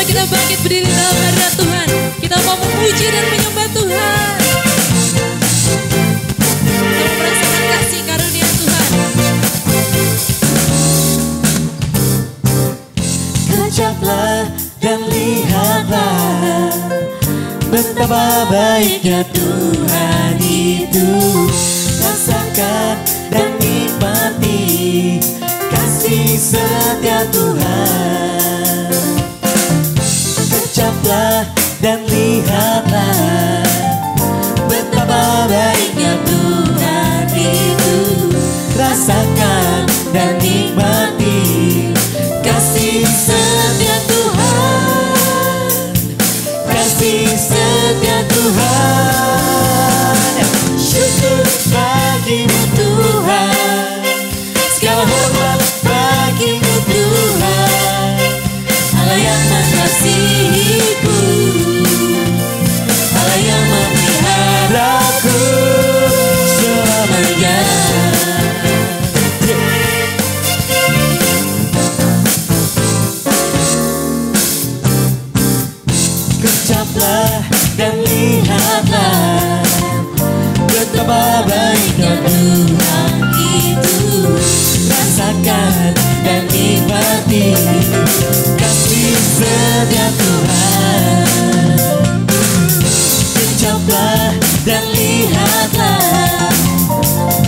kita bangkit berdiri dalam hadirat Tuhan. Kita mau memuji dan menyembah Tuhan. Kita merasakan kasih karunia Tuhan. Kejaplah dan lihatlah betapa baiknya Tuhan itu. Rasakan dan nikmati kasih setia Tuhan. Kejaplah dan lihatlah betapa baiknya Tuhan itu. Rasakan dan nikmati kasih setia Tuhan. Kasih setia Tuhan. Syukur bagimu Tuhan. Segala hormat bagimu Tuhan. Allah yang mengasihiku, Allah yang memeliharaku selamanya. Kejaplah dan lihatlah betapa baiknya Tuhan itu. Rasakan dan nikmati kasih setia Tuhan. Kejaplah dan lihatlah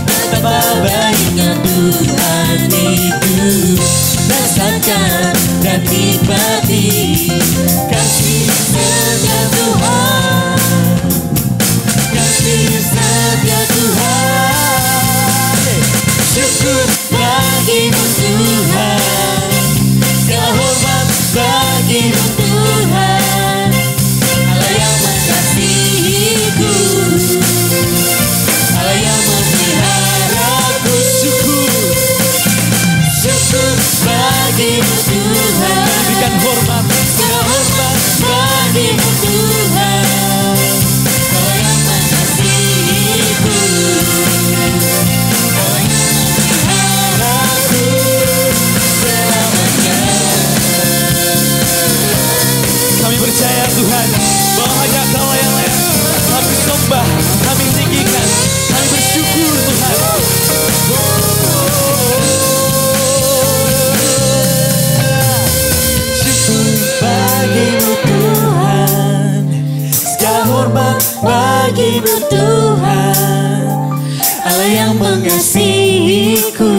betapa baiknya Tuhan itu. Rasakan dan nikmati kasih setia Tuhan. Kasih setia Tuhan. Syukur bagimu Tuhan. Segala hormat bagimu Tuhan. Allah yang mengasihiku, Allah yang memeliharaku. Syukur, syukur bagimu Tuhan. Berikan hormat, segala hormat bagimu Tuhan. Allah yang mengasihiku, Allah yang memeliharaku selamanya. Kami percaya Tuhan bahwa hanya Kau yang layak. Kami sembah, kami tinggikan, kami bersyukur Tuhan. Syukur bagimu Tuhan. Segala hormat bagimu Tuhan. Allah yang mengasihiku,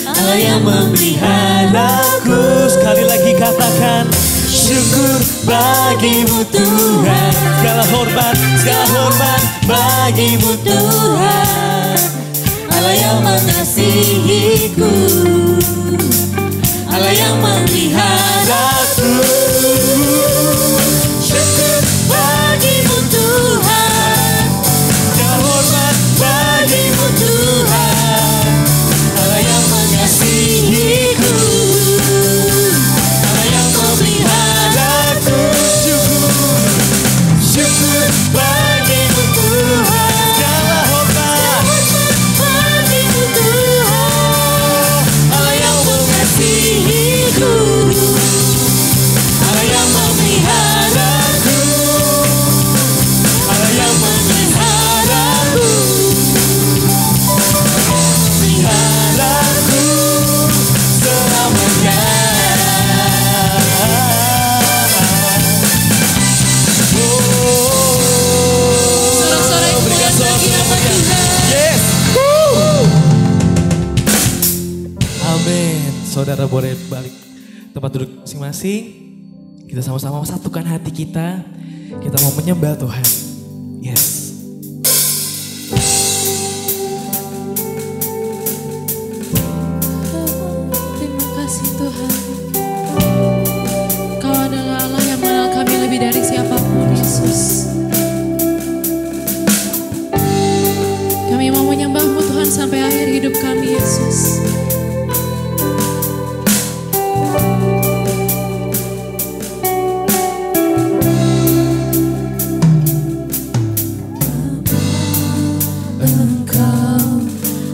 Allah yang memeliharaku. Sekali lagi katakan, syukur bagimu Tuhan. Segala hormat bagimu Tuhan. Allah yang mengasihiku, Allah yang memeliharaku. Syukur bagimu Tuhan. Segala hormat bagimu Tuhan. Allah yang mengasihiku, Allah yang memeliharaku. Syukur, syukur bagimu Tuhan. Segala hormat bagimu Tuhan. Allah yang mengasihiku, Allah yang memeliharaku, Allah yang memeliharaku, memeliharaku selamanya. Sorak-sorai kemuliaan bagi nama Tuhan. Yes. Amin. Saudara boleh balik tempat duduk masing-masing. Kita sama-sama satukan hati kita. Kita mau menyembah Tuhan. Yes. Terima kasih Tuhan. Kau adalah Allah yang mengenal kami lebih dari siapapun, Yesus. Kami mau menyembah-Mu Tuhan sampai akhir hidup kami, Yesus. Engkau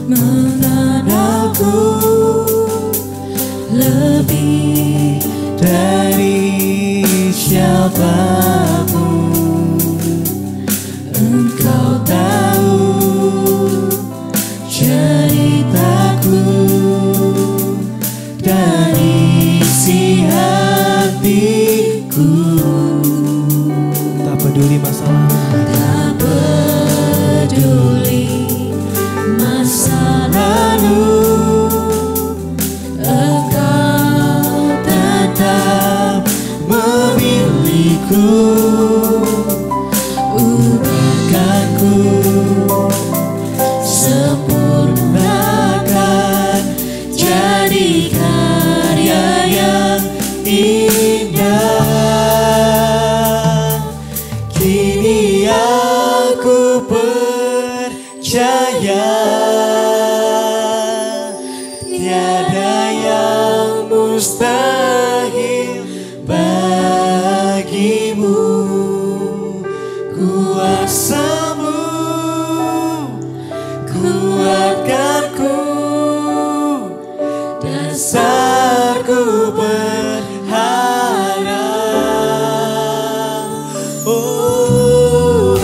mengenalku lebih dari ubahkanku, sempurnakan jadi karya yang indah. Kini aku percaya tiada yang mustahil bagimu. Kuasamu kuatkanku, dasarku berharap. Oh,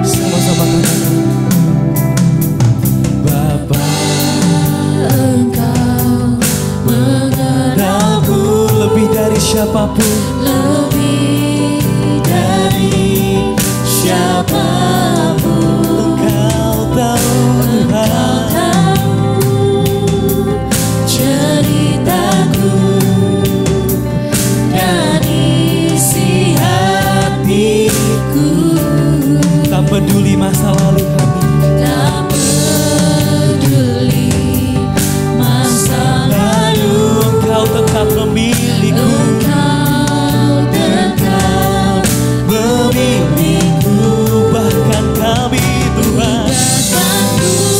sama-sama katakan, Bapa, Engkau mengenalku lebih dari siapapun, lebih dari siapapun. Engkau tahu Tuhan ceritaku dan isi hatiku. tak peduli masa lalu kami, Tak peduli masa lalu, Engkau tetap memiliku. Engkau tetap Memiliku, bahkan kami Tuhan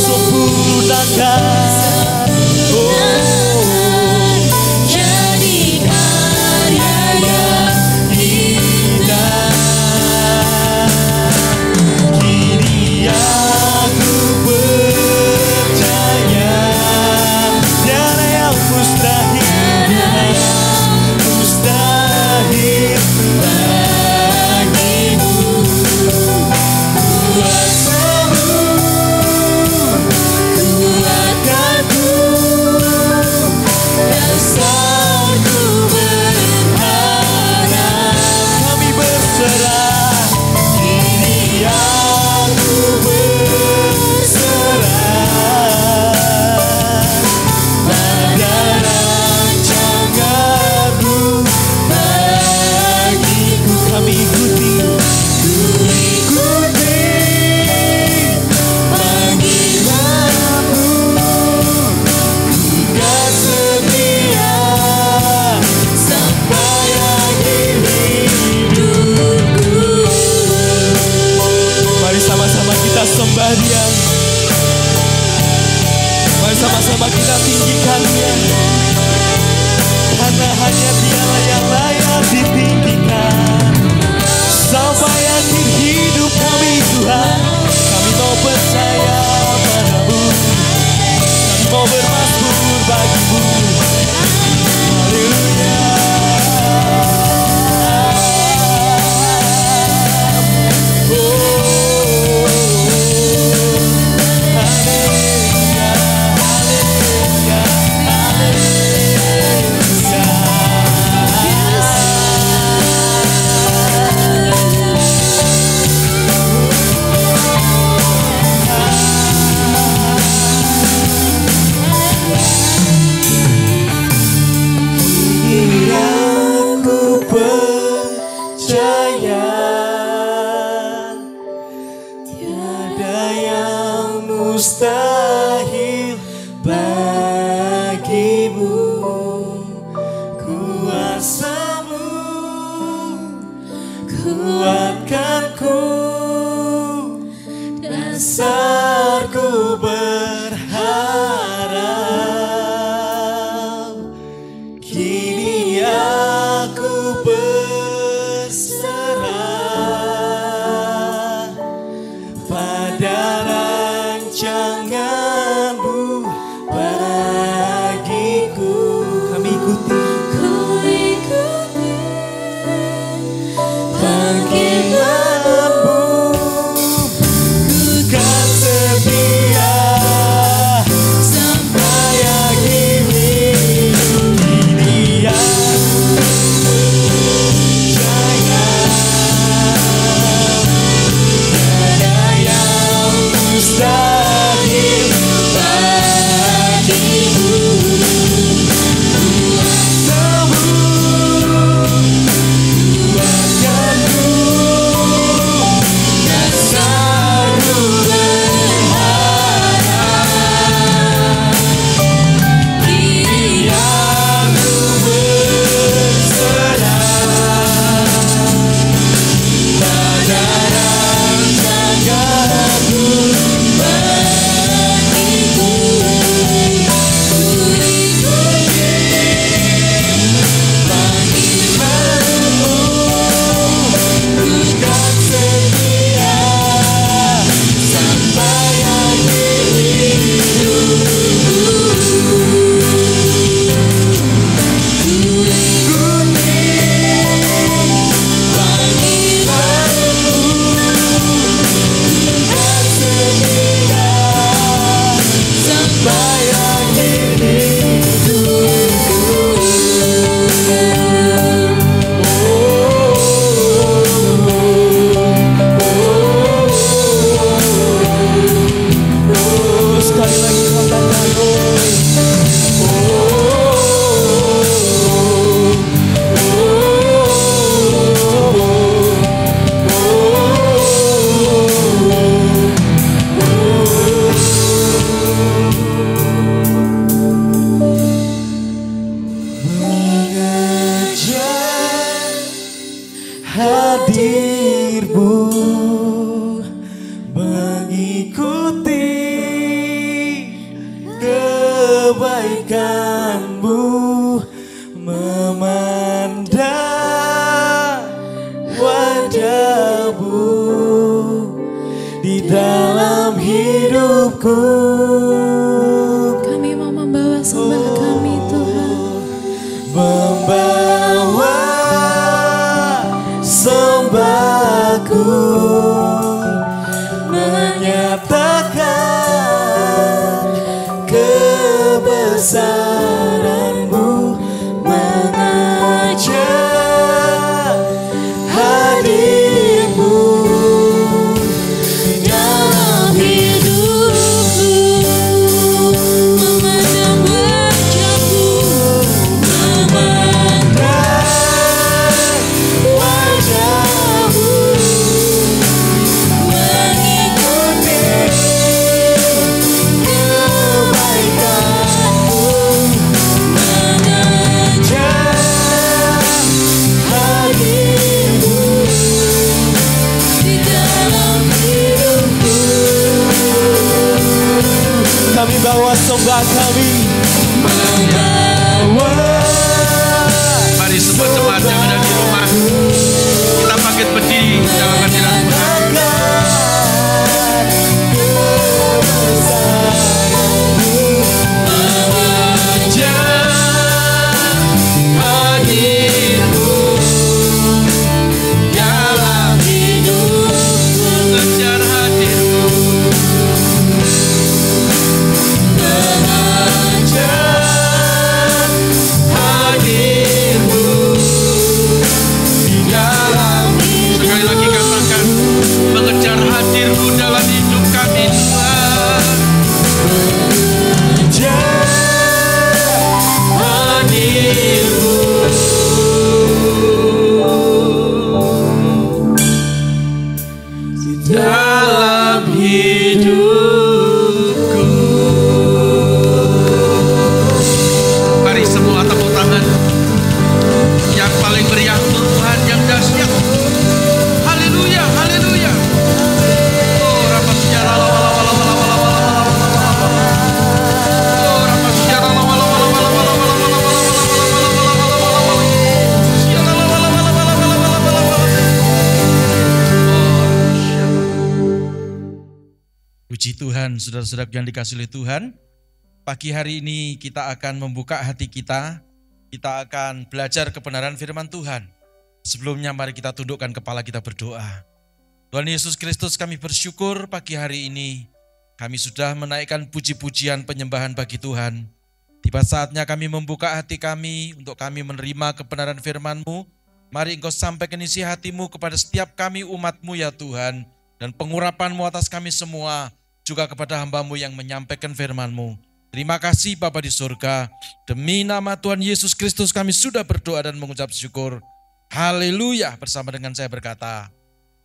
sempurnakan. Oh, jadi karya yang indah. Kini aku percaya tiada yang mustahil, mustahil bagimu. Kuasamu kuatkanku, dasarku berharap. Kami berserah, kini aku berserah pada rancanganmu bagiku. Kami ikuti, ku ikuti panggilanmu, kan setia sampai akhir hidupku. Mari sama-sama kita sembah Dia. Mari sama-sama kita tinggikan Dia, karena hanya Dialah yang layak ditinggikan. Sampai akhir hidup kami Tuhan, kami mau percaya padamu, kami mau bermasmur bagimu. Haleluya. Oh, haleluya, haleluya, aku percaya tiada yang mustahil bagimu. Kuasamu kuatkanku, dasarku berharap. Kini aku berserah pada rancangan di dalam hidupku. Kami mau membawa sembah kami Tuhan. Membawa sembahku, menyatakan kebesaran-Mu, mengajak hadir-Mu dalam hidupku, memandang wajah-Mu, memandang wajah-Mu, mengikuti kebaikan-Mu, mengajak hadir-Mu di dalam hidupku. Kami bawa sembah kami, membawa. Mari semua jemaat yang ada di rumah, kita bangkit berdiri dalam hadirat Tuhan. Mengejar hadir-Mu, sekali lagi katakan, mengejar hadir-Mu dalam hidup kami Tuhan. Dalam hidupku. Mari semua tepuk tangan. Yang paling meriah untuk Tuhan yang dahsyat. Haleluya, haleluya. Oh, rapat sejarah Oh, rapat sejarah Puji Tuhan, saudara-saudara yang dikasihi oleh Tuhan. Pagi hari ini kita akan membuka hati kita. Kita akan belajar kebenaran firman Tuhan. Sebelumnya mari kita tundukkan kepala kita berdoa. Tuhan Yesus Kristus, kami bersyukur pagi hari ini kami sudah menaikkan puji-pujian penyembahan bagi Tuhan. Tiba saatnya kami membuka hati kami untuk kami menerima kebenaran firman-Mu. Mari Engkau sampaikan isi hati-Mu kepada setiap kami umat-Mu ya Tuhan. Dan pengurapan-Mu atas kami semua, juga kepada hamba-Mu yang menyampaikan firman-Mu. Terima kasih Bapa di surga. Demi nama Tuhan Yesus Kristus kami sudah berdoa dan mengucap syukur. Haleluya. Bersama dengan saya berkata,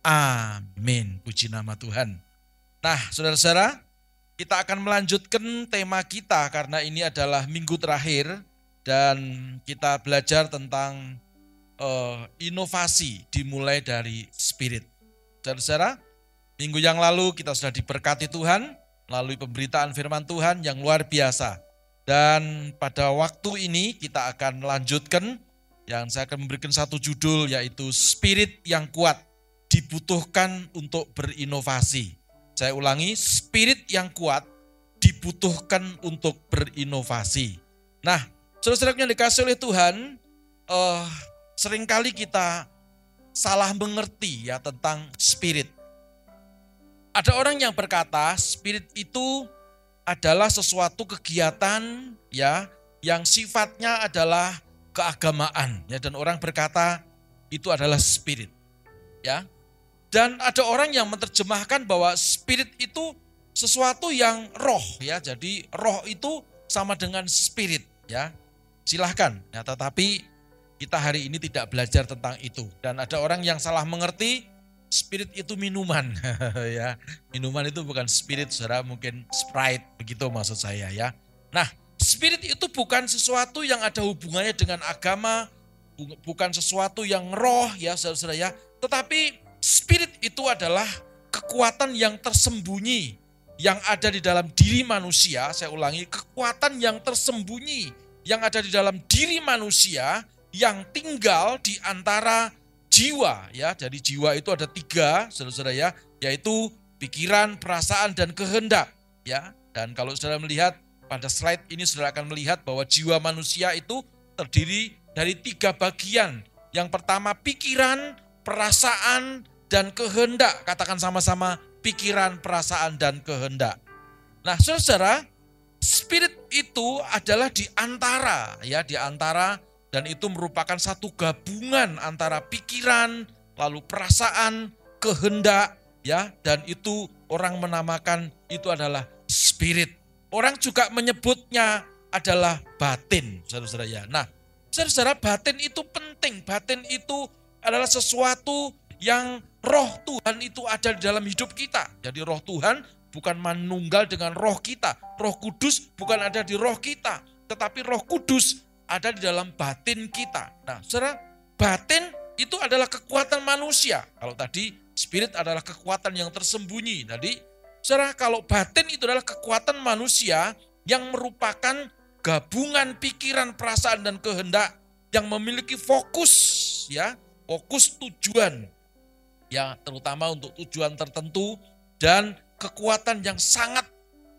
amin. Puji nama Tuhan. Nah, saudara-saudara, kita akan melanjutkan tema kita karena ini adalah minggu terakhir dan kita belajar tentang inovasi dimulai dari spirit. Saudara-saudara, minggu yang lalu kita sudah diberkati Tuhan melalui pemberitaan firman Tuhan yang luar biasa. Dan pada waktu ini kita akan melanjutkan yang saya akan memberikan satu judul yaitu spirit yang kuat dibutuhkan untuk berinovasi. Saya ulangi, spirit yang kuat dibutuhkan untuk berinovasi. Nah, saudara-saudara yang dikasihi oleh Tuhan, seringkali kita salah mengerti ya tentang spirit. Ada orang yang berkata spirit itu adalah sesuatu kegiatan ya yang sifatnya adalah keagamaan ya, dan orang berkata itu adalah spirit ya. Dan ada orang yang menerjemahkan bahwa spirit itu sesuatu yang roh ya. Jadi roh itu sama dengan spirit ya. Silahkan ya, tetapi kita hari ini tidak belajar tentang itu. Dan ada orang yang salah mengerti spirit itu minuman ya. Minuman itu bukan spirit, saudara, mungkin Sprite begitu maksud saya ya. Nah, spirit itu bukan sesuatu yang ada hubungannya dengan agama, bukan sesuatu yang roh ya saudara ya. Tetapi spirit itu adalah kekuatan yang tersembunyi yang ada di dalam diri manusia. Saya ulangi, kekuatan yang tersembunyi yang ada di dalam diri manusia yang tinggal di antara jiwa ya. Jadi jiwa itu ada 3 saudara-saudara ya, yaitu pikiran, perasaan, dan kehendak. Ya, dan kalau saudara melihat pada slide ini, saudara akan melihat bahwa jiwa manusia itu terdiri dari 3 bagian. Yang pertama pikiran, perasaan, dan kehendak. Katakan sama-sama, pikiran, perasaan, dan kehendak. Nah, saudara, spirit itu adalah di antara, dan itu merupakan satu gabungan antara pikiran, lalu perasaan, kehendak, dan itu orang menamakan itu adalah spirit. Orang juga menyebutnya adalah batin, saudara-saudara ya. Nah, saudara, batin itu penting. Batin itu adalah sesuatu yang roh Tuhan itu ada di dalam hidup kita. Jadi roh Tuhan bukan manunggal dengan roh kita. Roh Kudus bukan ada di roh kita, tetapi Roh Kudus ada di dalam batin kita. Nah, saudara, batin itu adalah kekuatan manusia. Kalau tadi spirit adalah kekuatan yang tersembunyi. Jadi, saudara, kalau batin itu adalah kekuatan manusia yang merupakan gabungan pikiran, perasaan, dan kehendak yang memiliki fokus, fokus tujuan, terutama untuk tujuan tertentu, dan kekuatan yang sangat,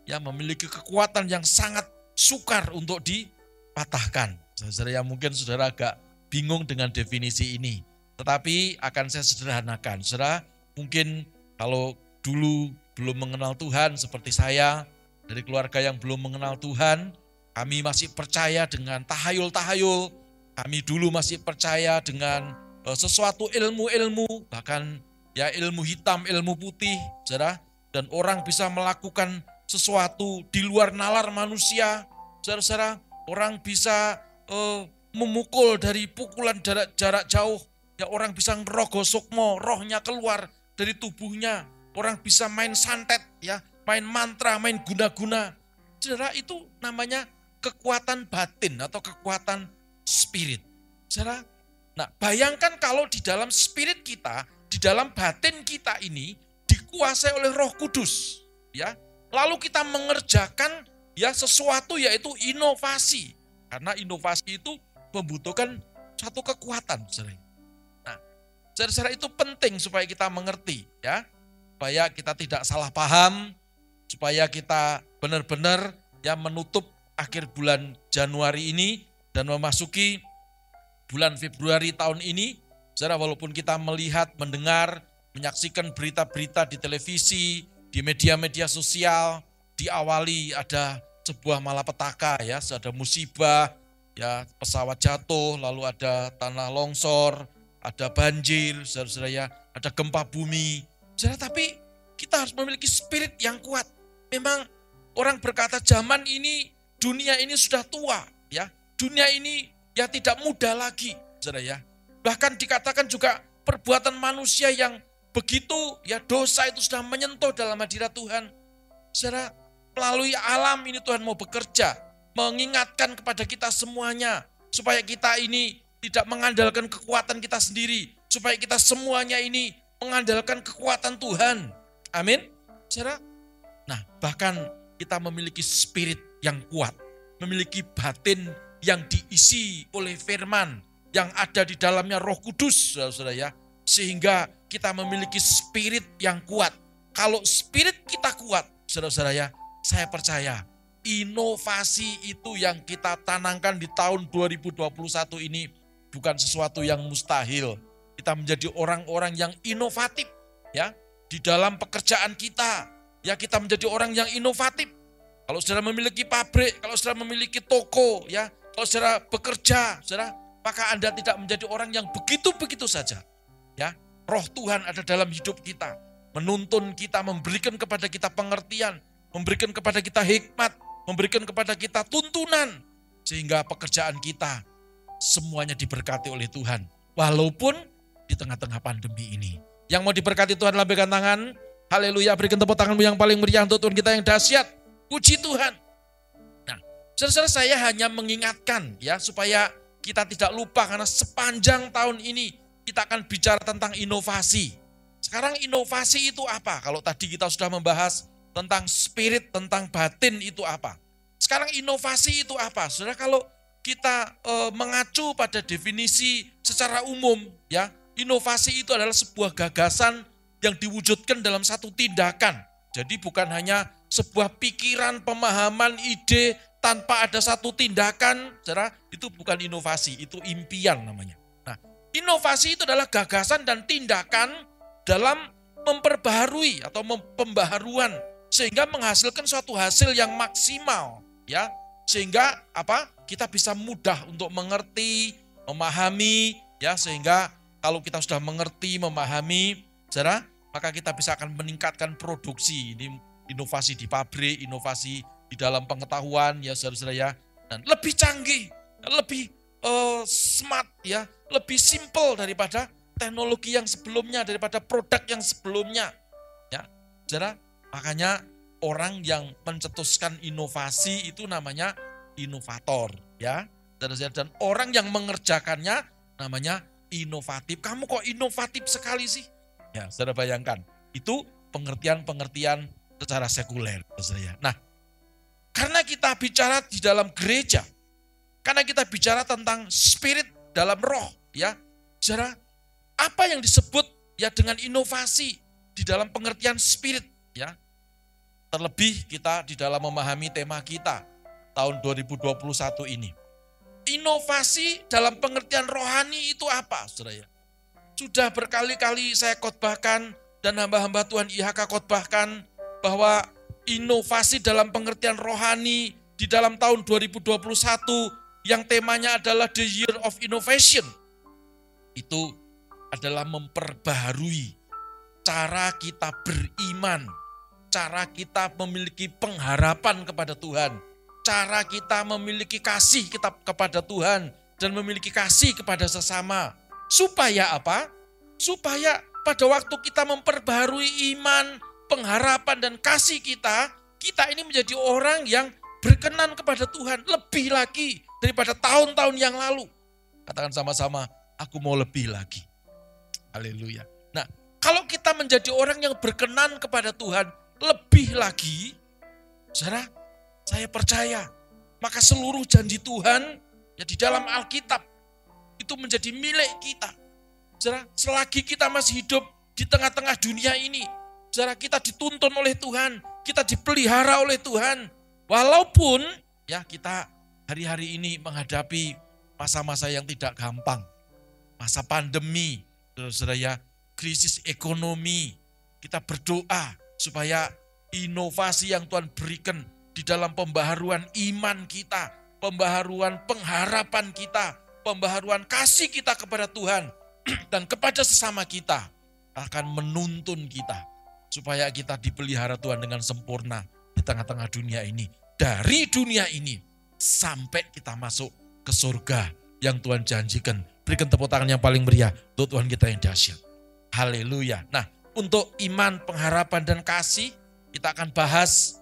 memiliki kekuatan yang sangat sukar untuk dipatahkan. Saudara, mungkin saudara agak bingung dengan definisi ini, tetapi akan saya sederhanakan. Saudara, mungkin kalau dulu belum mengenal Tuhan seperti saya, dari keluarga yang belum mengenal Tuhan, kami masih percaya dengan tahayul-tahayul, kami dulu masih percaya dengan sesuatu ilmu-ilmu, bahkan ilmu hitam, ilmu putih, saudara, dan orang bisa melakukan sesuatu di luar nalar manusia, saudara, orang bisa memukul dari pukulan jarak jauh, orang bisa ngerogoh sukmo, rohnya keluar dari tubuhnya, orang bisa main santet, main mantra, main guna-guna. Saudara, itu namanya kekuatan batin atau kekuatan spirit. Saudara, nah bayangkan kalau di dalam spirit kita, di dalam batin kita ini dikuasai oleh Roh Kudus, lalu kita mengerjakan sesuatu, yaitu inovasi. Karena inovasi itu membutuhkan satu kekuatan, saudara. Nah, saudara, itu penting supaya kita mengerti, supaya kita tidak salah paham, supaya kita benar-benar menutup akhir bulan Januari ini dan memasuki bulan Februari tahun ini. Saudara, walaupun kita melihat, mendengar, menyaksikan berita-berita di televisi, di media-media sosial, diawali ada sebuah malapetaka, ada musibah, pesawat jatuh, lalu ada tanah longsor, ada banjir, saudara, ada gempa bumi. Saudara, tapi kita harus memiliki spirit yang kuat. Memang orang berkata zaman ini, dunia ini sudah tua, dunia ini tidak muda lagi, saudara. Bahkan dikatakan juga perbuatan manusia yang begitu, dosa itu sudah menyentuh dalam hadirat Tuhan. Saudara, melalui alam ini Tuhan mau bekerja, mengingatkan kepada kita semuanya, supaya kita ini tidak mengandalkan kekuatan kita sendiri, supaya kita semuanya ini mengandalkan kekuatan Tuhan. Amin. Saudara, nah bahkan kita memiliki spirit yang kuat, memiliki batin yang diisi oleh firman, yang ada di dalamnya Roh Kudus, saudara, sehingga kita memiliki spirit yang kuat. Kalau spirit kita kuat, saudara, saya percaya inovasi itu yang kita tanamkan di tahun 2021 ini bukan sesuatu yang mustahil. Kita menjadi orang-orang yang inovatif, di dalam pekerjaan kita, kita menjadi orang yang inovatif. Kalau saudara memiliki pabrik, kalau saudara memiliki toko, kalau saudara bekerja, saudara, maka Anda tidak menjadi orang yang begitu-begitu saja. Roh Tuhan ada dalam hidup kita, menuntun kita, memberikan kepada kita pengertian, memberikan kepada kita hikmat, memberikan kepada kita tuntunan, sehingga pekerjaan kita semuanya diberkati oleh Tuhan, walaupun di tengah-tengah pandemi ini. Yang mau diberkati Tuhan, lambaikan tangan, haleluya, berikan tepuk tanganmu yang paling meriah untuk Tuhan kita yang dahsyat. Puji Tuhan. Nah, saudara, saya hanya mengingatkan, supaya kita tidak lupa, karena sepanjang tahun ini kita akan bicara tentang inovasi. Sekarang inovasi itu apa? Kalau tadi kita sudah membahas tentang spirit, tentang batin itu apa? Sekarang inovasi itu apa? Saudara, kalau kita mengacu pada definisi secara umum, inovasi itu adalah sebuah gagasan yang diwujudkan dalam satu tindakan. Jadi bukan hanya sebuah pikiran, pemahaman, ide tanpa ada satu tindakan, saudara, itu bukan inovasi, itu impian namanya. Nah, inovasi itu adalah gagasan dan tindakan dalam memperbaharui atau pembaharuan sehingga menghasilkan suatu hasil yang maksimal, ya. Sehingga apa? Kita bisa mudah untuk mengerti, memahami, ya, sehingga kalau kita sudah mengerti, memahami, saudara, maka kita bisa akan meningkatkan produksi. Ini inovasi di pabrik, inovasi di dalam pengetahuan, ya saudara-saudara ya, dan lebih canggih, lebih smart, ya, lebih simple daripada teknologi yang sebelumnya, daripada produk yang sebelumnya, ya, saudara. Makanya orang yang mencetuskan inovasi itu namanya inovator, ya, saudara-saudara. Dan orang yang mengerjakannya namanya inovatif. Kamu kok inovatif sekali sih? Ya, saudara bayangkan, itu pengertian-pengertian secara sekuler. Saudara. Nah, karena kita bicara di dalam gereja, karena kita bicara tentang spirit dalam roh, ya, saudara, apa yang disebut ya dengan inovasi di dalam pengertian spirit, ya, terlebih kita di dalam memahami tema kita tahun 2021 ini. Inovasi dalam pengertian rohani itu apa, saudara? Sudah berkali-kali saya khotbahkan dan hamba-hamba Tuhan IHK khotbahkan bahwa inovasi dalam pengertian rohani di dalam tahun 2021 yang temanya adalah The Year of Innovation. Itu adalah memperbaharui cara kita beriman, cara kita memiliki pengharapan kepada Tuhan, cara kita memiliki kasih kita kepada Tuhan dan memiliki kasih kepada sesama. Supaya apa? Supaya pada waktu kita memperbaharui iman, pengharapan dan kasih kita, kita ini menjadi orang yang berkenan kepada Tuhan lebih lagi daripada tahun-tahun yang lalu. Katakan sama-sama, aku mau lebih lagi. Haleluya. Nah, kalau kita menjadi orang yang berkenan kepada Tuhan lebih lagi, saudara, saya percaya, maka seluruh janji Tuhan ya di dalam Alkitab itu menjadi milik kita. Saudara, selagi kita masih hidup di tengah-tengah dunia ini, saudara, kita dituntun oleh Tuhan, kita dipelihara oleh Tuhan. Walaupun ya kita hari-hari ini menghadapi masa-masa yang tidak gampang. Masa pandemi, saudara ya, krisis ekonomi. Kita berdoa supaya inovasi yang Tuhan berikan di dalam pembaharuan iman kita, pembaharuan pengharapan kita, pembaharuan kasih kita kepada Tuhan dan kepada sesama kita akan menuntun kita supaya kita dipelihara Tuhan dengan sempurna di tengah-tengah dunia ini. Dari dunia ini sampai kita masuk ke surga yang Tuhan janjikan. Berikan tepuk tangan yang paling meriah untuk Tuhan kita yang dahsyat. Haleluya. Nah, untuk iman, pengharapan dan kasih kita akan bahas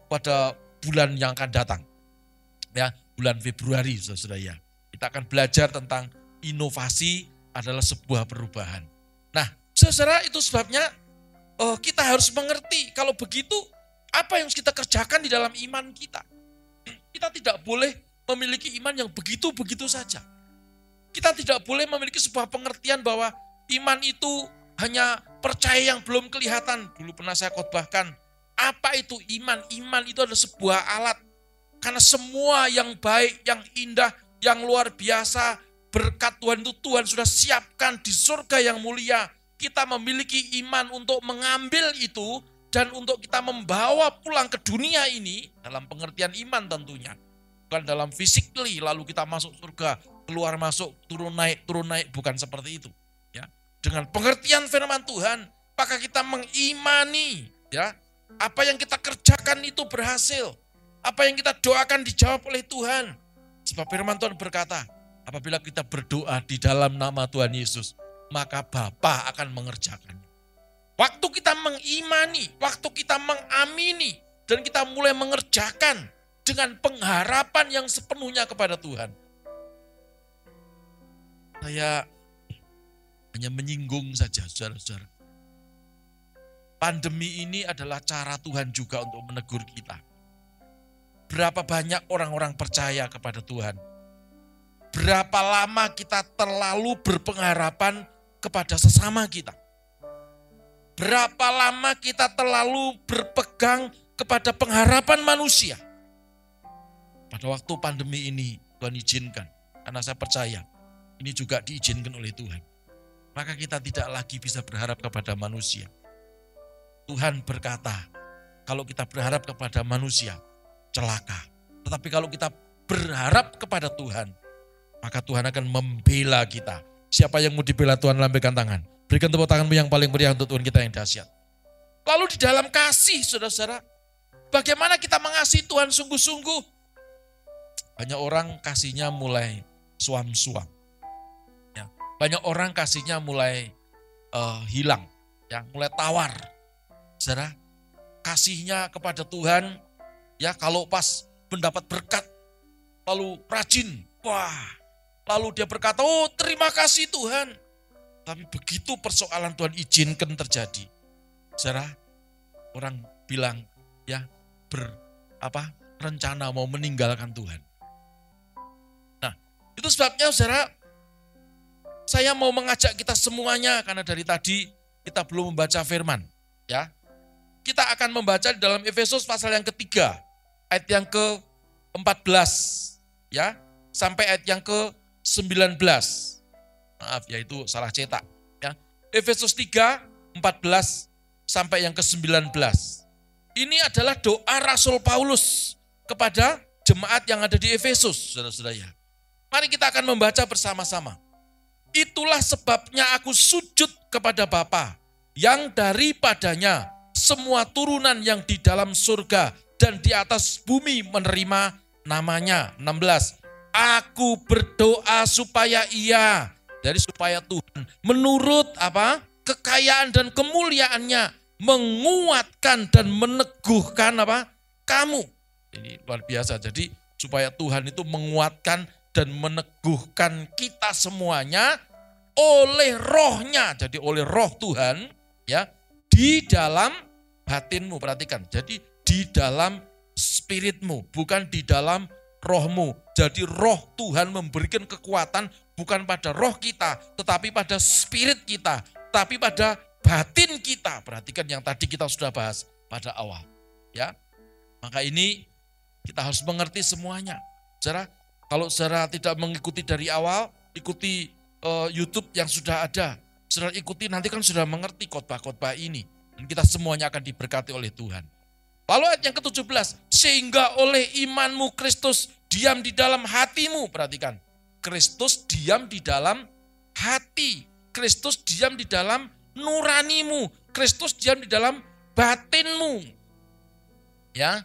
pada bulan yang akan datang. Ya, bulan Februari, saudara ya. Kita akan belajar tentang inovasi adalah sebuah perubahan. Nah, saudara, itu sebabnya kita harus mengerti kalau begitu apa yang harus kita kerjakan di dalam iman kita. Kita tidak boleh memiliki iman yang begitu-begitu saja. Kita tidak boleh memiliki sebuah pengertian bahwa iman itu hanya percaya yang belum kelihatan. Dulu pernah saya khotbahkan, apa itu iman? Iman itu adalah sebuah alat. Karena semua yang baik, yang indah, yang luar biasa, berkat Tuhan itu Tuhan sudah siapkan di surga yang mulia. Kita memiliki iman untuk mengambil itu dan untuk kita membawa pulang ke dunia ini dalam pengertian iman tentunya. Bukan dalam physically lalu kita masuk surga, keluar masuk, turun naik, bukan seperti itu. Ya, dengan pengertian firman Tuhan, maka kita mengimani, ya, apa yang kita kerjakan itu berhasil. Apa yang kita doakan dijawab oleh Tuhan. Sebab firman Tuhan berkata, apabila kita berdoa di dalam nama Tuhan Yesus, maka Bapa akan mengerjakannya. Waktu kita mengimani, waktu kita mengamini, dan kita mulai mengerjakan dengan pengharapan yang sepenuhnya kepada Tuhan. Saya hanya menyinggung saja, saudara-saudara. Pandemi ini adalah cara Tuhan juga untuk menegur kita. Berapa banyak orang-orang percaya kepada Tuhan. Berapa lama kita terlalu berpengharapan kepada sesama kita. berapa lama kita terlalu berpegang kepada pengharapan manusia. Pada waktu pandemi ini Tuhan izinkan, karena saya percaya ini juga diizinkan oleh Tuhan. Maka kita tidak lagi bisa berharap kepada manusia. Tuhan berkata, kalau kita berharap kepada manusia, celaka. Tetapi kalau kita berharap kepada Tuhan, maka Tuhan akan membela kita. Siapa yang mau dibela Tuhan, lambaikan tangan. Berikan tepuk tanganmu yang paling meriah untuk Tuhan kita yang dahsyat. Lalu di dalam kasih, saudara-saudara, bagaimana kita mengasihi Tuhan sungguh-sungguh? Banyak orang kasihnya mulai suam-suam. Ya. Banyak orang kasihnya mulai hilang, ya, mulai tawar. Saudara, kasihnya kepada Tuhan, ya, kalau pas mendapat berkat, lalu rajin, lalu dia berkata, oh terima kasih Tuhan. Tapi begitu persoalan Tuhan izinkan terjadi, saudara, orang bilang, ya, rencana mau meninggalkan Tuhan. Nah, itu sebabnya saudara, saya mau mengajak kita semuanya, karena dari tadi kita belum membaca firman, ya. Kita akan membaca di dalam Efesus pasal yang ketiga, ayat yang ke-14, ya, sampai ayat yang ke-19. Maaf ya, itu salah cetak, ya. Efesus 3, 14 sampai yang ke-19. Ini adalah doa Rasul Paulus kepada jemaat yang ada di Efesus, saudara-saudara. Mari kita akan membaca bersama-sama. Itulah sebabnya aku sujud kepada Bapa, yang daripadanya semua turunan yang di dalam surga dan di atas bumi menerima namanya. 16. Aku berdoa supaya ia, supaya Tuhan menurut kekayaan dan kemuliaannya menguatkan dan meneguhkan kamu. Ini luar biasa. Jadi supaya Tuhan itu menguatkan dan meneguhkan kita semuanya oleh rohnya. Jadi oleh roh Tuhan, ya, di dalam batinmu. Perhatikan, jadi di dalam spiritmu, bukan di dalam rohmu. Jadi roh Tuhan memberikan kekuatan bukan pada roh kita, tetapi pada spirit kita, tapi pada batin kita. Perhatikan yang tadi kita sudah bahas pada awal, ya. Maka ini kita harus mengerti semuanya. Saudara, kalau saudara tidak mengikuti dari awal, ikuti YouTube yang sudah ada. Saudara ikuti, nanti kan sudah mengerti khotbah-khotbah ini. Dan kita semuanya akan diberkati oleh Tuhan. Lalu ayat yang ke-17, sehingga oleh imanmu Kristus diam di dalam hatimu. Perhatikan, Kristus diam di dalam hati. Kristus diam di dalam nuranimu. Kristus diam di dalam batinmu. Ya.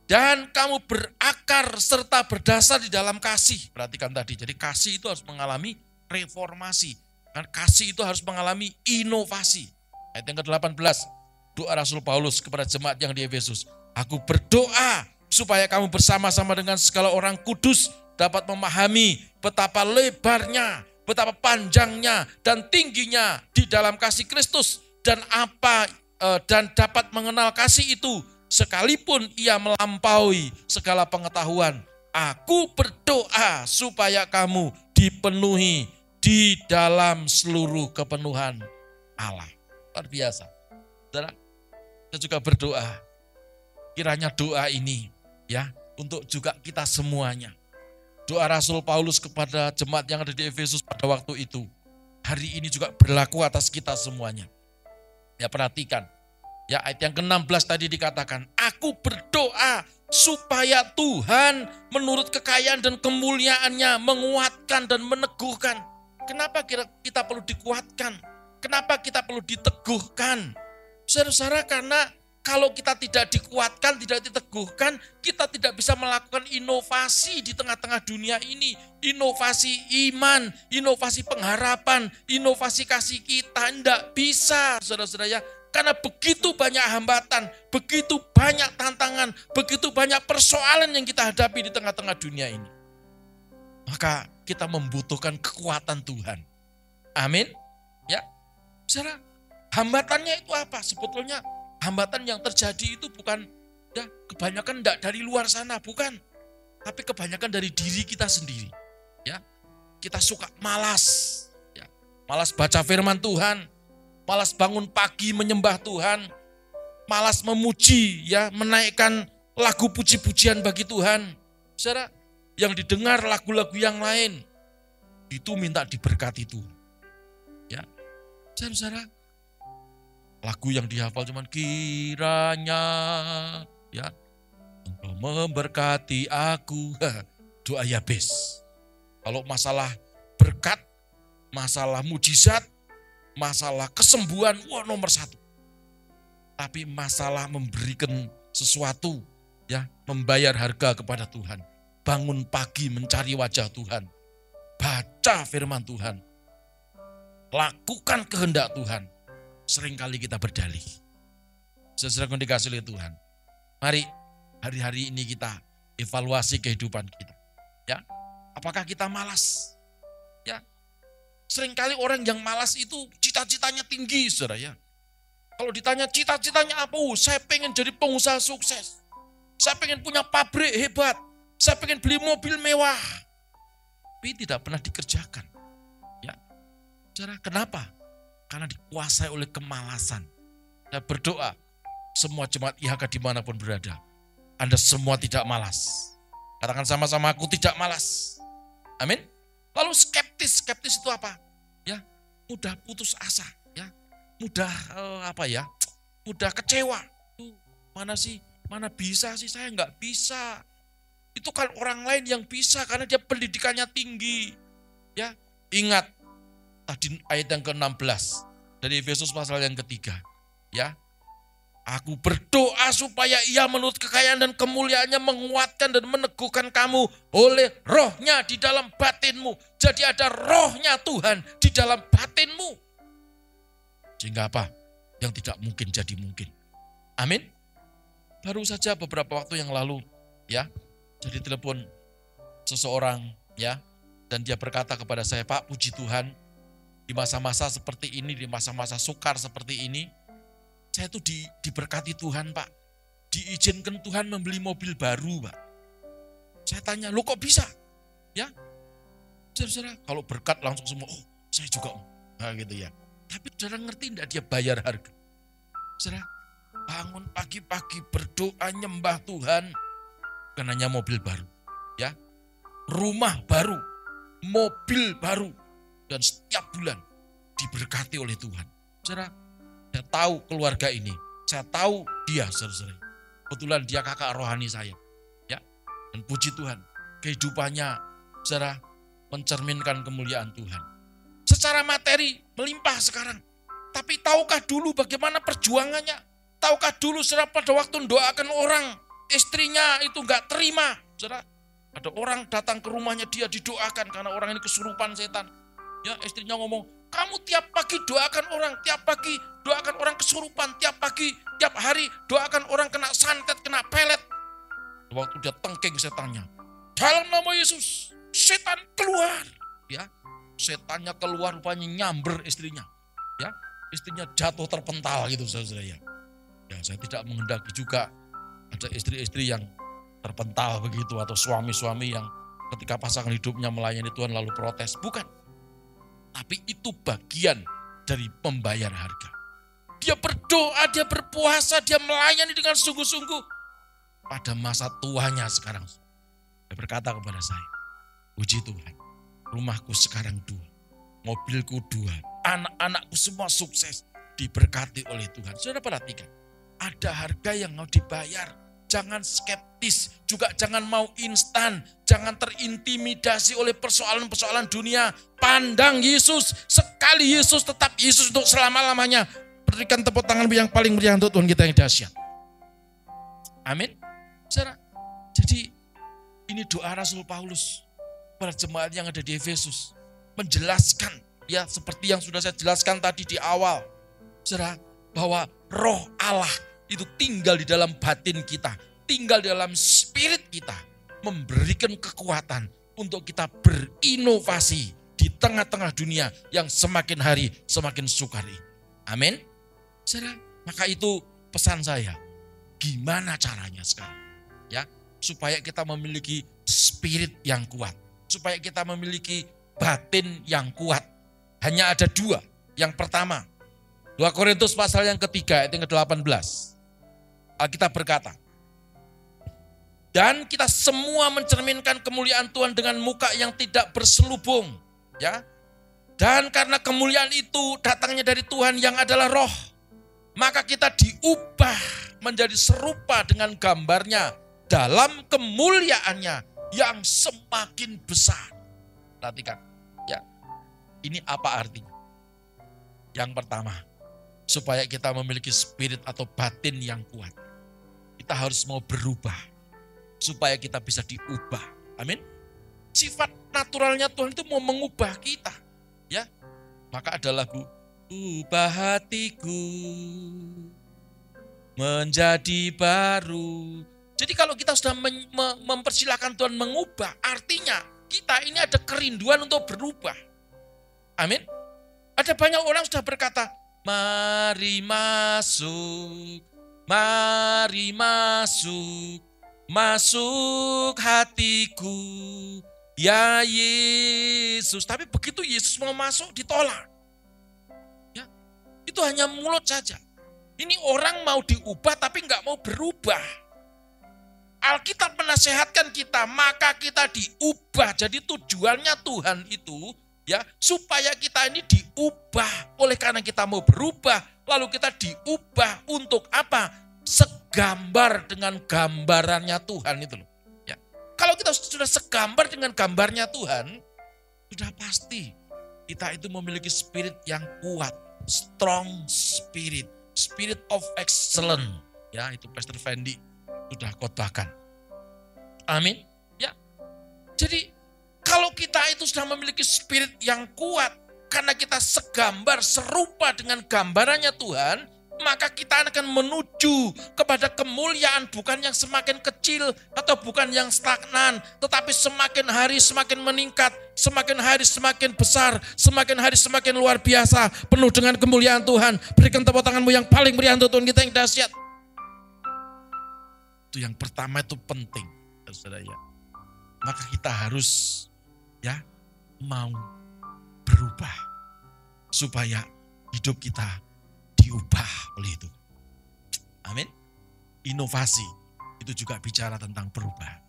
Dan kamu berakar serta berdasar di dalam kasih. Perhatikan tadi, jadi kasih itu harus mengalami reformasi. Dan kasih itu harus mengalami inovasi. Ayat yang ke-18, doa Rasul Paulus kepada jemaat yang di Efesus. Aku berdoa supaya kamu bersama-sama dengan segala orang kudus dapat memahami betapa lebarnya, betapa panjangnya dan tingginya di dalam kasih Kristus, dan dapat mengenal kasih itu sekalipun ia melampaui segala pengetahuan. Aku berdoa supaya kamu dipenuhi di dalam seluruh kepenuhan Allah. Luar biasa. Saudara, saya juga berdoa, kiranya doa ini, ya, untuk juga kita semuanya. Doa Rasul Paulus kepada jemaat yang ada di Efesus pada waktu itu, hari ini juga berlaku atas kita semuanya. Ya, perhatikan. Ya, ayat yang ke-16 tadi dikatakan, aku berdoa supaya Tuhan menurut kekayaan dan kemuliaannya menguatkan dan meneguhkan. Kenapa kita perlu dikuatkan? Kenapa kita perlu diteguhkan? Saudara-saudara, karena kalau kita tidak dikuatkan, tidak diteguhkan, kita tidak bisa melakukan inovasi di tengah-tengah dunia ini. Inovasi iman, inovasi pengharapan, inovasi kasih kita. Tidak bisa, saudara-saudara, ya. Karena begitu banyak hambatan, begitu banyak tantangan, begitu banyak persoalan yang kita hadapi di tengah-tengah dunia ini. Maka kita membutuhkan kekuatan Tuhan. Amin. Ya. Saudara, hambatannya itu apa? Sebetulnya hambatan yang terjadi itu bukan, ya, kebanyakan tidak dari luar sana, bukan. Tapi kebanyakan dari diri kita sendiri. Ya, kita suka malas, ya, malas baca firman Tuhan, malas bangun pagi menyembah Tuhan, malas memuji, ya, menaikkan lagu puji-pujian bagi Tuhan. Saudara, yang didengar lagu-lagu yang lain, itu minta diberkati Tuhan. Ya, saudara, lagu yang dihafal cuman kiranya, ya, Engkau memberkati aku. Doa Yabes. Kalau masalah berkat, masalah mujizat, masalah kesembuhan, wah nomor 1. Tapi masalah memberikan sesuatu, ya, membayar harga kepada Tuhan. Bangun pagi mencari wajah Tuhan. Baca firman Tuhan. Lakukan kehendak Tuhan. Seringkali kita berdalih. Saudara yang dikasihi oleh Tuhan. Mari hari-hari ini kita evaluasi kehidupan kita. Ya, apakah kita malas? Ya, seringkali orang yang malas itu cita-citanya tinggi, saudara, ya. Kalau ditanya cita-citanya apa? Saya pengen jadi pengusaha sukses. Saya pengen punya pabrik hebat. Saya pengen beli mobil mewah. Tapi tidak pernah dikerjakan. Ya, saudara, kenapa? Karena dikuasai oleh kemalasan. Saya berdoa, semua jemaat IHK dimanapun berada, Anda semua tidak malas. Katakan sama-sama, aku tidak malas. Amin. Lalu skeptis itu apa? Ya, mudah putus asa, ya. Mudah mudah kecewa. Mana bisa sih, saya nggak bisa. Itu kan orang lain yang bisa karena dia pendidikannya tinggi. Ya, ingat tadi ayat yang ke-16 dari Efesus pasal yang ketiga. Ya, aku berdoa supaya Ia menurut kekayaan dan kemuliaannya menguatkan dan meneguhkan kamu oleh rohnya di dalam batinmu. Jadi ada rohnya Tuhan di dalam batinmu. Sehingga apa? Yang tidak mungkin jadi mungkin. Amin. Baru saja beberapa waktu yang lalu, ya, jadi telepon seseorang, ya, dan dia berkata kepada saya, Pak, puji Tuhan, di masa-masa seperti ini, di masa-masa sukar seperti ini, saya tuh diberkati Tuhan, Pak. Diizinkan Tuhan membeli mobil baru, Pak. Saya tanya, lo kok bisa? Ya, saudara, kalau berkat langsung semua, oh saya juga mau. Nah, gitu ya. Tapi saudara ngerti enggak dia bayar harga? Saudara, bangun pagi-pagi berdoa nyembah Tuhan. Bukan hanya mobil baru, ya, rumah baru, mobil baru, dan setiap bulan diberkati oleh Tuhan. Saudara, saya tahu keluarga ini, saya tahu dia, saudara. Kebetulan dia kakak rohani saya, ya, dan puji Tuhan, kehidupannya, saudara, mencerminkan kemuliaan Tuhan. Secara materi melimpah sekarang, tapi tahukah dulu bagaimana perjuangannya? Tahukah dulu, saudara, pada waktu mendoakan orang, istrinya itu enggak terima, saudara. Ada orang datang ke rumahnya, dia didoakan karena orang ini kesurupan setan. Ya, istrinya ngomong, kamu tiap pagi doakan orang, tiap pagi doakan orang kesurupan, tiap pagi, tiap hari doakan orang kena santet, kena pelet. Waktu dia tengking setannya, dalam nama Yesus, setan keluar. Ya, setannya keluar, rupanya nyamber istrinya. Ya, istrinya jatuh terpental gitu, saudara ya. Ya, saya tidak menghendaki juga ada istri-istri yang terpental begitu atau suami-suami yang ketika pasangan hidupnya melayani Tuhan lalu protes. Bukan. Tapi itu bagian dari membayar harga. Dia berdoa, dia berpuasa, dia melayani dengan sungguh-sungguh. Pada masa tuanya sekarang, dia berkata kepada saya, puji Tuhan, rumahku sekarang 2, mobilku 2, anak-anakku semua sukses, diberkati oleh Tuhan. Saudara perhatikan, ada harga yang mau dibayar. Jangan skeptis, juga jangan mau instan, jangan terintimidasi oleh persoalan-persoalan dunia. Pandang Yesus, sekali Yesus tetap Yesus untuk selama-lamanya. Berikan tepuk tangan yang paling meriah untuk Tuhan kita yang dahsyat. Amin. Saudara, jadi ini doa Rasul Paulus pada jemaat yang ada di Efesus. Menjelaskan, ya seperti yang sudah saya jelaskan tadi di awal. Saudara, bahwa roh Allah itu tinggal di dalam batin kita, tinggal di dalam spirit kita, memberikan kekuatan untuk kita berinovasi di tengah-tengah dunia yang semakin hari semakin sukar ini. Amin. Saudara, maka itu pesan saya. Gimana caranya sekarang? Ya, supaya kita memiliki spirit yang kuat, supaya kita memiliki batin yang kuat. Hanya ada 2. Yang pertama, 2 Korintus pasal yang ketiga ayat yang ke-18. Alkitab berkata, dan kita semua mencerminkan kemuliaan Tuhan dengan muka yang tidak berselubung. Ya. Dan karena kemuliaan itu datangnya dari Tuhan yang adalah roh, maka kita diubah menjadi serupa dengan gambarnya dalam kemuliaannya yang semakin besar. Perhatikan, ya. Ini apa artinya? Yang pertama, supaya kita memiliki spirit atau batin yang kuat, kita harus mau berubah. Supaya kita bisa diubah. Amin. Sifat naturalnya Tuhan itu mau mengubah kita. Ya. Maka ada lagu, ubah hatiku menjadi baru. Jadi kalau kita sudah mempersilahkan Tuhan mengubah, artinya kita ini ada kerinduan untuk berubah. Amin. Ada banyak orang sudah berkata, mari masuk, mari masuk. Masuk hatiku, ya Yesus. Tapi begitu Yesus mau masuk, ditolak. Ya, itu hanya mulut saja. Ini orang mau diubah tapi nggak mau berubah. Alkitab menasehatkan kita, maka kita diubah. Jadi tujuannya Tuhan itu, ya, supaya kita ini diubah. Oleh karena kita mau berubah, lalu kita diubah untuk apa? Segambar dengan gambarannya Tuhan itu loh. Ya. Kalau kita sudah segambar dengan gambarnya Tuhan, sudah pasti kita itu memiliki spirit yang kuat, strong spirit, spirit of excellence. Ya, itu Pastor Fendi sudah khotbahkan. Amin. Ya. Jadi kalau kita itu sudah memiliki spirit yang kuat, karena kita segambar, serupa dengan gambarannya Tuhan, maka kita akan menuju kepada kemuliaan bukan yang semakin kecil atau bukan yang stagnan, tetapi semakin hari semakin meningkat, semakin hari semakin besar, semakin hari semakin luar biasa, penuh dengan kemuliaan Tuhan. Berikan tepuk tanganmu yang paling meriah untuk Tuhan kita yang dahsyat. Itu yang pertama, itu penting, saudara ya. Maka kita harus ya mau berubah supaya hidup kita diubah oleh itu. Amin. Inovasi itu juga bicara tentang perubahan.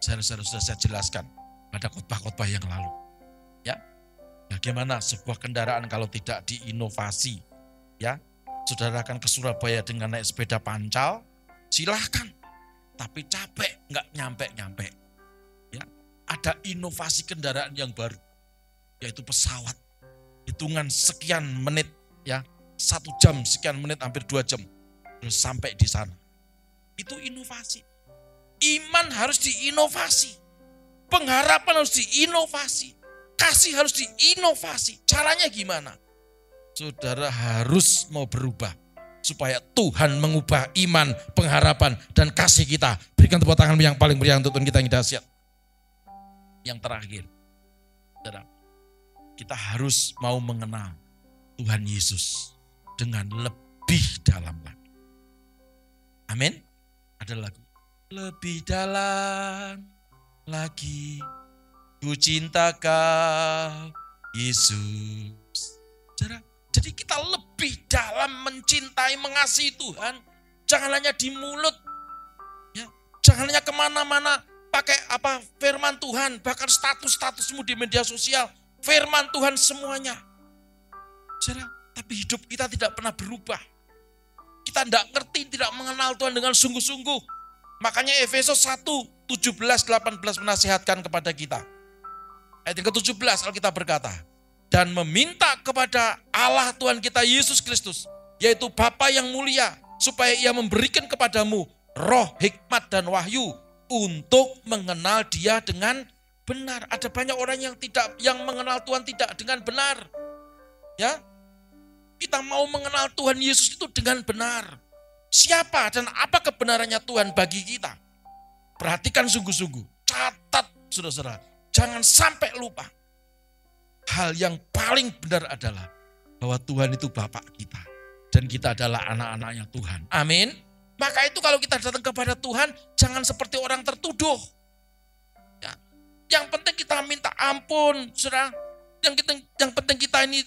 Sudah saya jelaskan pada khotbah-khotbah yang lalu. Ya, bagaimana sebuah kendaraan kalau tidak diinovasi? Ya, saudara akan ke Surabaya dengan naik sepeda pancal, silahkan. Tapi capek, nggak nyampe-nyampe. Ya, ada inovasi kendaraan yang baru, yaitu pesawat. Hitungan sekian menit, ya. 1 jam, sekian menit, hampir 2 jam. Terus sampai di sana. Itu inovasi. Iman harus diinovasi. Pengharapan harus diinovasi. Kasih harus diinovasi. Caranya gimana? Saudara harus mau berubah. Supaya Tuhan mengubah iman, pengharapan, dan kasih kita. Berikan tepuk tangan yang paling meriah untuk Tuhan kita yang dahsyat. Yang terakhir. Saudara, kita harus mau mengenal Tuhan Yesus dengan lebih dalam lagi. Amin. Ada lagu. Lebih dalam lagi ku cinta kau Yesus. Jadi kita lebih dalam mencintai, mengasihi Tuhan. Jangan hanya di mulut. Ya. Jangan hanya kemana-mana pakai apa firman Tuhan. Bahkan status-statusmu di media sosial. Firman Tuhan semuanya. Saudara, tapi hidup kita tidak pernah berubah. Kita tidak ngerti, tidak mengenal Tuhan dengan sungguh-sungguh. Makanya Efesus 1, 17-18 menasihatkan kepada kita. Ayat yang ke-17 Alkitab berkata, dan meminta kepada Allah Tuhan kita Yesus Kristus, yaitu Bapa yang mulia, supaya ia memberikan kepadamu roh, hikmat, dan wahyu untuk mengenal Dia dengan benar. Ada banyak orang yang mengenal Tuhan tidak dengan benar. Ya, kita mau mengenal Tuhan Yesus itu dengan benar. Siapa dan apa kebenarannya Tuhan bagi kita? Perhatikan sungguh-sungguh. Catat, saudara-saudara. Jangan sampai lupa. Hal yang paling benar adalah bahwa Tuhan itu Bapa kita. Dan kita adalah anak-anaknya Tuhan. Amin. Maka itu kalau kita datang kepada Tuhan, jangan seperti orang tertuduh. Ya. Yang penting kita minta ampun, saudara. Yang penting kita ini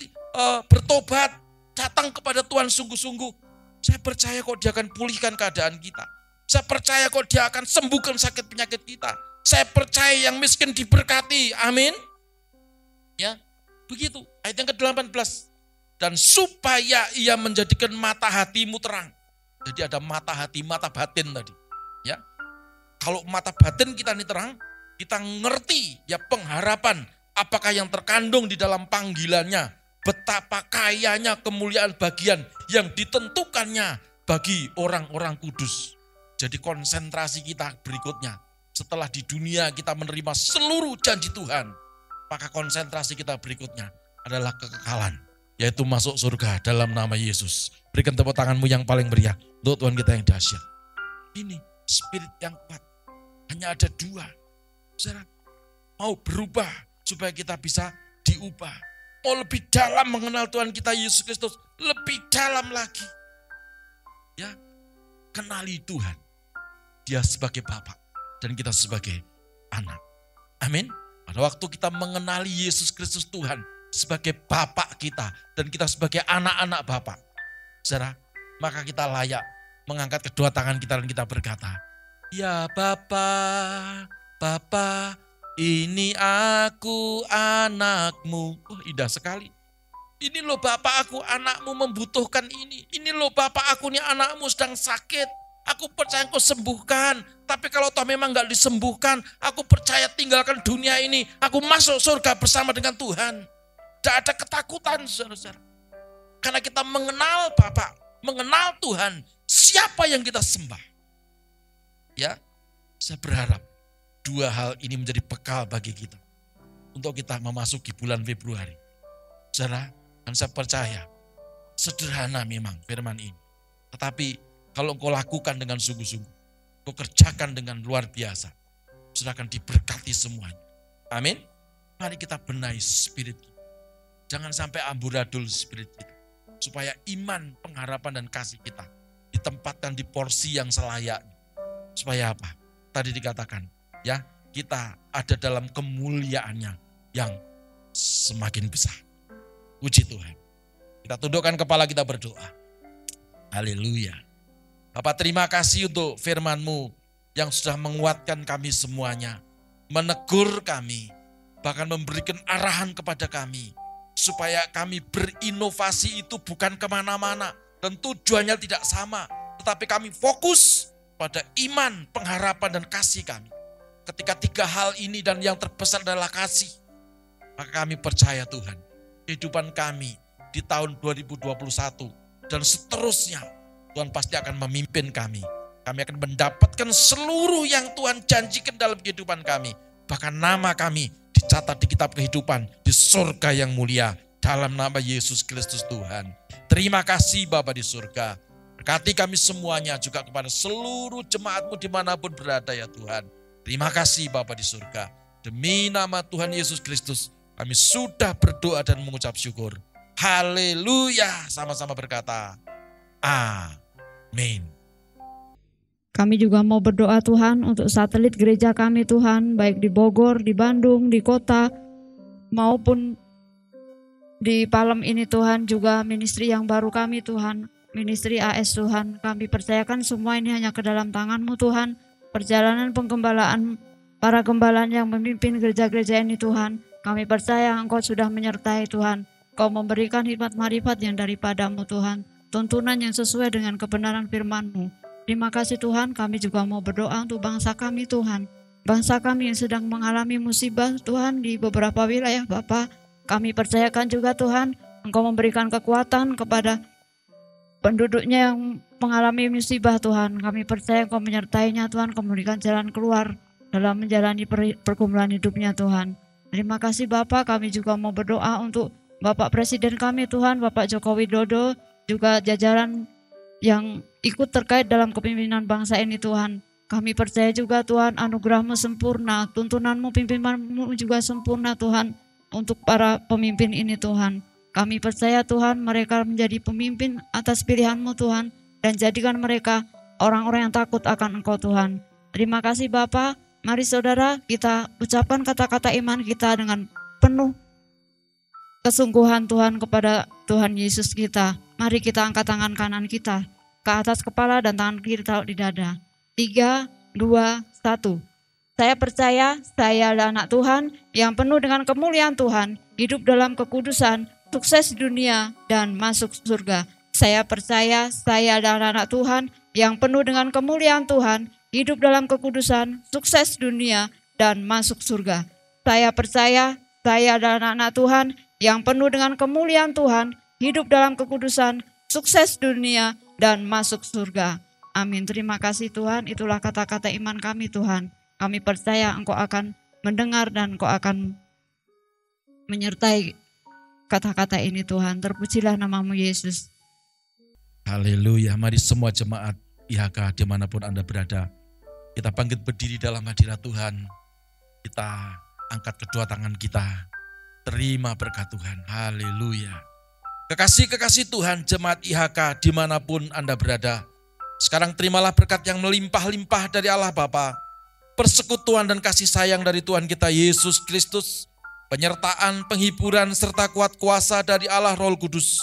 bertobat datang kepada Tuhan sungguh-sungguh, saya percaya kok Dia akan pulihkan keadaan kita. Saya percaya kok Dia akan sembuhkan sakit penyakit kita. Saya percaya yang miskin diberkati. Amin. Ya, begitu. Ayat yang ke-18. Dan supaya Ia menjadikan mata hatimu terang. Jadi ada mata hati, mata batin tadi. Ya. Kalau mata batin kita ini terang, kita ngerti ya pengharapan apakah yang terkandung di dalam panggilannya, betapa kayanya kemuliaan bagian yang ditentukannya bagi orang-orang kudus. Jadi konsentrasi kita berikutnya, setelah di dunia kita menerima seluruh janji Tuhan, maka konsentrasi kita berikutnya adalah kekekalan, yaitu masuk surga dalam nama Yesus. Berikan tepuk tanganmu yang paling meriah untuk Tuhan kita yang dahsyat. Ini spirit yang kuat, hanya ada dua. Saudara, mau berubah supaya kita bisa diubah. Mau lebih dalam mengenal Tuhan kita Yesus Kristus, lebih dalam lagi. Ya, kenali Tuhan. Dia sebagai Bapa dan kita sebagai anak. Amin. Pada waktu kita mengenali Yesus Kristus Tuhan sebagai Bapa kita dan kita sebagai anak-anak Bapa, saudara, maka kita layak mengangkat kedua tangan kita dan kita berkata, ya Bapa, Bapa, ini aku anakmu. Oh, indah sekali. Ini loh Bapak aku, anakmu membutuhkan ini. Ini loh Bapak aku, nih anakmu sedang sakit. Aku percaya engkau sembuhkan. Tapi kalau toh memang gak disembuhkan, aku percaya tinggalkan dunia ini. Aku masuk surga bersama dengan Tuhan. Tidak ada ketakutan, saudara-saudara. Karena kita mengenal Bapak, mengenal Tuhan, siapa yang kita sembah. Ya, saya berharap dua hal ini menjadi bekal bagi kita. Untuk kita memasuki bulan Februari. Saudara, dan saya percaya, sederhana memang firman ini. Tetapi kalau engkau lakukan dengan sungguh-sungguh, engkau kerjakan dengan luar biasa, sudah akan diberkati semuanya. Amin. Mari kita benahi spirit kita. Jangan sampai amburadul spirit kita. Supaya iman, pengharapan dan kasih kita ditempatkan di porsi yang selayaknya. Supaya apa? Tadi dikatakan, ya, kita ada dalam kemuliaannya yang semakin besar. Puji Tuhan. Kita tundukkan kepala, kita berdoa. Haleluya. Bapak, terima kasih untuk firman-Mu yang sudah menguatkan kami semuanya, menegur kami, bahkan memberikan arahan kepada kami, supaya kami berinovasi itu bukan kemana-mana, dan tujuannya tidak sama, tetapi kami fokus pada iman, pengharapan, dan kasih kami. Ketika tiga hal ini dan yang terbesar adalah kasih, maka kami percaya Tuhan, kehidupan kami di tahun 2021 dan seterusnya, Tuhan pasti akan memimpin kami. Kami akan mendapatkan seluruh yang Tuhan janjikan dalam kehidupan kami. Bahkan nama kami dicatat di kitab kehidupan di surga yang mulia. Dalam nama Yesus Kristus Tuhan. Terima kasih Bapa di surga. Berkati kami semuanya juga kepada seluruh jemaat-Mu dimanapun berada ya Tuhan. Terima kasih Bapa di surga. Demi nama Tuhan Yesus Kristus kami sudah berdoa dan mengucap syukur. Haleluya. Sama-sama berkata, amin. Kami juga mau berdoa Tuhan untuk satelit gereja kami Tuhan, baik di Bogor, di Bandung, di kota, maupun di Palem ini Tuhan, juga ministry yang baru kami Tuhan, ministry AS Tuhan. Kami percayakan semua ini hanya ke dalam tangan-Mu Tuhan. Perjalanan penggembalaan para gembalaan yang memimpin gereja-gereja ini Tuhan, kami percaya Engkau sudah menyertai Tuhan. Kau memberikan hikmat marifat yang daripada-Mu Tuhan, tuntunan yang sesuai dengan kebenaran firman-Mu. Terima kasih Tuhan, kami juga mau berdoa untuk bangsa kami Tuhan. Bangsa kami yang sedang mengalami musibah Tuhan di beberapa wilayah Bapa. Kami percayakan juga Tuhan, Engkau memberikan kekuatan kepada penduduknya yang mengalami musibah Tuhan. Kami percaya Engkau menyertainya Tuhan, Engkau memberikan jalan keluar dalam menjalani pergumulan hidupnya Tuhan. Terima kasih Bapa, kami juga mau berdoa untuk Bapak Presiden kami Tuhan, Bapak Joko Widodo, juga jajaran yang ikut terkait dalam kepemimpinan bangsa ini Tuhan. Kami percaya juga Tuhan, anugerah-Mu sempurna, tuntunan-Mu, pimpinanmu juga sempurna Tuhan untuk para pemimpin ini Tuhan. Kami percaya Tuhan, mereka menjadi pemimpin atas pilihan-Mu Tuhan, dan jadikan mereka orang-orang yang takut akan Engkau Tuhan. Terima kasih Bapa. Mari saudara kita ucapkan kata-kata iman kita dengan penuh kesungguhan Tuhan kepada Tuhan Yesus kita. Mari kita angkat tangan kanan kita ke atas kepala dan tangan kiri taruh di dada. 3, 2, 1. Saya percaya saya adalah anak Tuhan yang penuh dengan kemuliaan Tuhan, hidup dalam kekudusan, sukses di dunia dan masuk surga. Saya percaya saya adalah anak Tuhan yang penuh dengan kemuliaan Tuhan, hidup dalam kekudusan, sukses di dunia dan masuk surga. Saya percaya saya adalah anak Tuhan yang penuh dengan kemuliaan Tuhan, hidup dalam kekudusan, sukses di dunia dan masuk surga. Amin. Terima kasih Tuhan, itulah kata-kata iman kami Tuhan. Kami percaya Engkau akan mendengar dan Engkau akan menyertai kata-kata ini Tuhan. Terpujilah namamu Yesus. Haleluya. Mari semua jemaat IHK dimanapun Anda berada, kita bangkit berdiri dalam hadirat Tuhan. Kita angkat kedua tangan kita. Terima berkat Tuhan. Haleluya. Kekasih-kekasih Tuhan, jemaat IHK dimanapun Anda berada, sekarang terimalah berkat yang melimpah-limpah dari Allah Bapa, persekutuan dan kasih sayang dari Tuhan kita Yesus Kristus, penyertaan, penghiburan, serta kuat kuasa dari Allah Roh Kudus,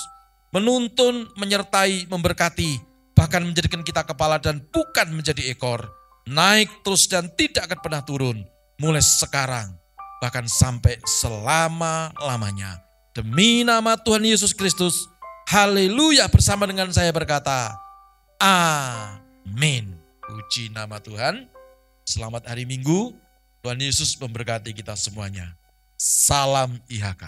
menuntun, menyertai, memberkati, bahkan menjadikan kita kepala dan bukan menjadi ekor, naik terus dan tidak akan pernah turun, mulai sekarang, bahkan sampai selama-lamanya. Demi nama Tuhan Yesus Kristus, haleluya, bersama dengan saya berkata, amin. Puji nama Tuhan. Selamat hari Minggu, Tuhan Yesus memberkati kita semuanya. Salam IHK.